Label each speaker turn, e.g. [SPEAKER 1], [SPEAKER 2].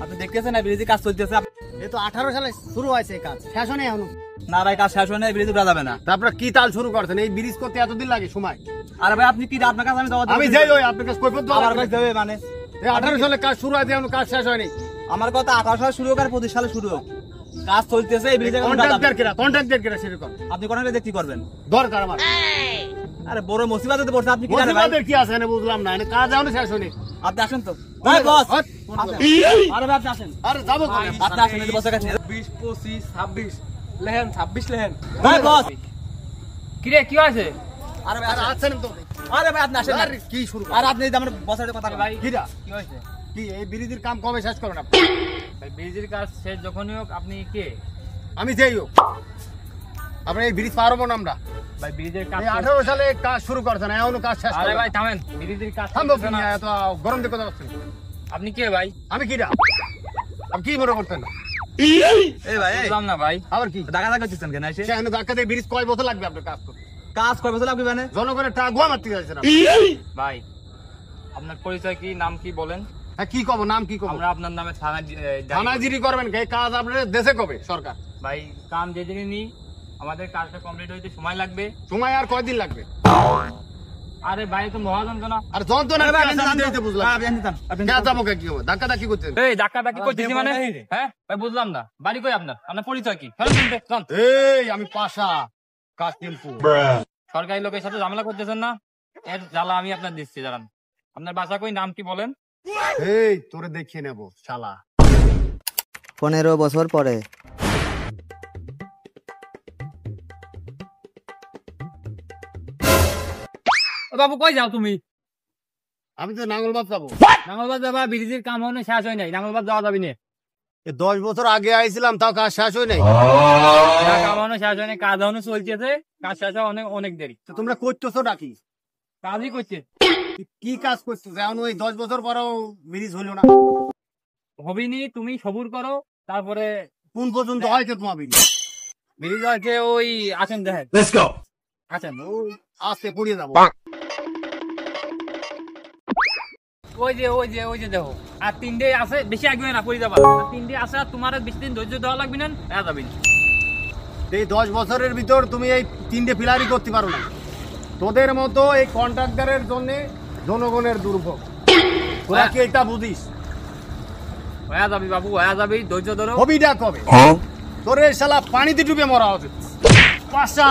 [SPEAKER 1] আপনি দেখতেছেন না ব্রিজে কাজ চলতেছে?
[SPEAKER 2] এই তো 18 সালে শুরু হয়েছে কাজ, শেষ হয় এখনো।
[SPEAKER 1] না ভাই, কাজ শেষ হয় না, ব্রিজ উঠা যাবে না।
[SPEAKER 2] তারপরে কি তাল শুরু করছেন? এই ব্রিজ করতে এতদিন লাগে সময়?
[SPEAKER 1] আরে ভাই আপনি কি আপনার কাছে
[SPEAKER 2] আমি যাই, ওই আপনার কাছে কৈফিয়ত দেওয়া
[SPEAKER 1] আমার
[SPEAKER 2] লাগবে।
[SPEAKER 1] কাছে যাবে মানে
[SPEAKER 2] এই 18 সালে কাজ শুরু হয়েছে, এখনো কাজ শেষ হয়নি।
[SPEAKER 1] আমার কথা 18 সালে শুরু হোক আর 25 সালে শুরু হোক, কাজ চলতেছে। এই ব্রিজে
[SPEAKER 2] কন্ট্রাক্টর কেরা সেরকম
[SPEAKER 1] আপনি কোন দেখতে করবেন
[SPEAKER 2] দরকার আমার।
[SPEAKER 1] আরে বড় মুসিবতে পড়ছে আপনি কি জানেন ভাই?
[SPEAKER 2] মুসিবতের কি আছে এনে বুঝলাম না, এনে কাজ এখনো শেষ হয়নি।
[SPEAKER 1] আপনি আসেন তো ভাই বস। আরে ভাই আপনি আসেন।
[SPEAKER 2] আরে যাবো কোথায়?
[SPEAKER 1] আপনি আসেন, এই বসের কাছে
[SPEAKER 3] 20, 25, 26 লেহেন, 26 লেহেন।
[SPEAKER 1] ভাই বস।
[SPEAKER 3] কিরে কি হয়েছে?
[SPEAKER 1] আরে ভাই
[SPEAKER 2] আরে
[SPEAKER 1] আসেন।
[SPEAKER 2] আছেন তো?
[SPEAKER 1] আরে ভাই আপনি আসেন না।
[SPEAKER 2] আরে কি শুরু?
[SPEAKER 1] আর আপনি এই যে আমার বসের সাথে কথা বলেন।
[SPEAKER 3] ভাই
[SPEAKER 2] কিরা
[SPEAKER 3] কি হয়েছে?
[SPEAKER 2] কি এই ব্রিজের কাম কবে শেষ করবেন আপনি?
[SPEAKER 3] ভাই ব্রিজের কাজ শেষ যখনই হোক, আপনি কে?
[SPEAKER 2] আমি যাই হোক, আপনি এই ব্রিজ পারবো না আমরা।
[SPEAKER 3] ভাই ব্রিজের কাজ
[SPEAKER 2] এই 18 সালে কাজ শুরু করছেন, এখনো কাজ শেষ
[SPEAKER 3] আরে
[SPEAKER 2] করেন
[SPEAKER 3] ভাই থামেন, ব্রিজের কাজ
[SPEAKER 2] থামবো
[SPEAKER 3] চলতেছে না।
[SPEAKER 2] না, এত গরম দিয়ে কথা বলছেন।
[SPEAKER 3] আপনি কে ভাই?
[SPEAKER 2] আমি কিরা? আপনি কি মনে করতেন?
[SPEAKER 1] এই ভাই এই
[SPEAKER 3] বুঝলাম না ভাই।
[SPEAKER 2] আবার কি
[SPEAKER 1] ধাক্কা ধাক্কা করতেছেন কেন এসে?
[SPEAKER 2] সেখানে ধাক্কা দিয়ে ব্রিজ কয় বছর লাগবে আপনার কাজ করতে?
[SPEAKER 1] কাজ কয় বছর লাগবে মানে?
[SPEAKER 2] জনগণের টাকা গোয়া মারতে যাচ্ছেন আপনি।
[SPEAKER 3] ভাই আপনার পরিচয় কি, নাম কি বলেন?
[SPEAKER 2] হ্যাঁ কি কব, নাম কি কব?
[SPEAKER 3] আমরা আপনার নামে থানা
[SPEAKER 2] থানাজিরি করবেন কে? কাজ আপনার দেশে কবে সরকার?
[SPEAKER 3] ভাই কাম যেদিনই নিই, আমাদের কাজটা কমপ্লিট হইতে সময় লাগবে।
[SPEAKER 2] সময় আর কয়দিন লাগবে?
[SPEAKER 3] আরে ভাই তো মহাযন্ত্রণা।
[SPEAKER 2] আর যন্ত্রণা
[SPEAKER 1] আরে ভাই,
[SPEAKER 2] কি আছে আমি
[SPEAKER 1] আপনি
[SPEAKER 2] তো বুঝলাম।
[SPEAKER 1] আপনি জানেন, আপনি
[SPEAKER 2] কে যাবো কে কি হবে? ধাক্কা ধাক্কি করতে হবে।
[SPEAKER 3] এই ধাক্কা ধাক্কি করতেছি মানে? হ্যাঁ ভাই বুঝলাম না, বাড়ি কই আপনার? আপনার পরিচয় কি?
[SPEAKER 2] এই আমি পাশা কাজ টেম্পু।
[SPEAKER 3] সরকারি লোকের সাথে ঝামেলা করতেছেন না, এর জ্বালা আমি আপনার দিচ্ছি। জানান আপনার বাসা কই, নাম কি বলেন?
[SPEAKER 2] এই তোরে দেখিয়ে নেব শালা।
[SPEAKER 4] 15 বছর পরে
[SPEAKER 3] ও বাবু কই যাও তুমি?
[SPEAKER 2] আমি তো নাঙ্গলবাদ যাবো।
[SPEAKER 3] নাঙ্গলবাদ যাবা? ব্রিজের কাম হনে শেষ হয় নাই, নাঙ্গলবাদ যাওয়া যাবি না।
[SPEAKER 2] 10 বছর আগে আইছিলাম, তাও কাজ শেষ হয় নাই।
[SPEAKER 3] কাম হনে শেষ হয় নাই, কাজ হনে চলতেছে, কাজ শেষ হয় অনেক অনেক দেরি।
[SPEAKER 2] তো তোমরা করতেছো নাকি?
[SPEAKER 3] কাজই করছে।
[SPEAKER 2] কি কাজ করছো? এখন ওই 10 বছর পরেও ব্রিজ হলো না।
[SPEAKER 3] হবিনি, তুমি সবুর করো। তারপরে
[SPEAKER 2] কোন পর্যন্ত হয় কে তোমার ব্রিজ?
[SPEAKER 3] ব্রিজ আছে ওই আছেন, দেখেন আছেন
[SPEAKER 2] আস্তে পড়িয়ে যাবো।
[SPEAKER 3] ওই যে দেখো, আর 3 আছে, বেশি আগে না পড়ে যাবা। 3 আছে, আর তোমার বেশি দিন ধৈর্য দেওয়া লাগবে না, যাবি।
[SPEAKER 2] এই 10 বছরের ভিতর তুমি এই 3টে পিলারই করতে পারো না। তোদের মতো এই কন্ট্রাক্টরের জন্য জনগণের দুর্ভোগ। তোরা কি এটা বুঝিস?
[SPEAKER 3] হয়ে যাবি বাবু, হয়ে যাবি, ধৈর্য ধরো।
[SPEAKER 2] হবিটা কবে? তোর এই শালা পানিতে ডুবে মরা উচিত। পাশা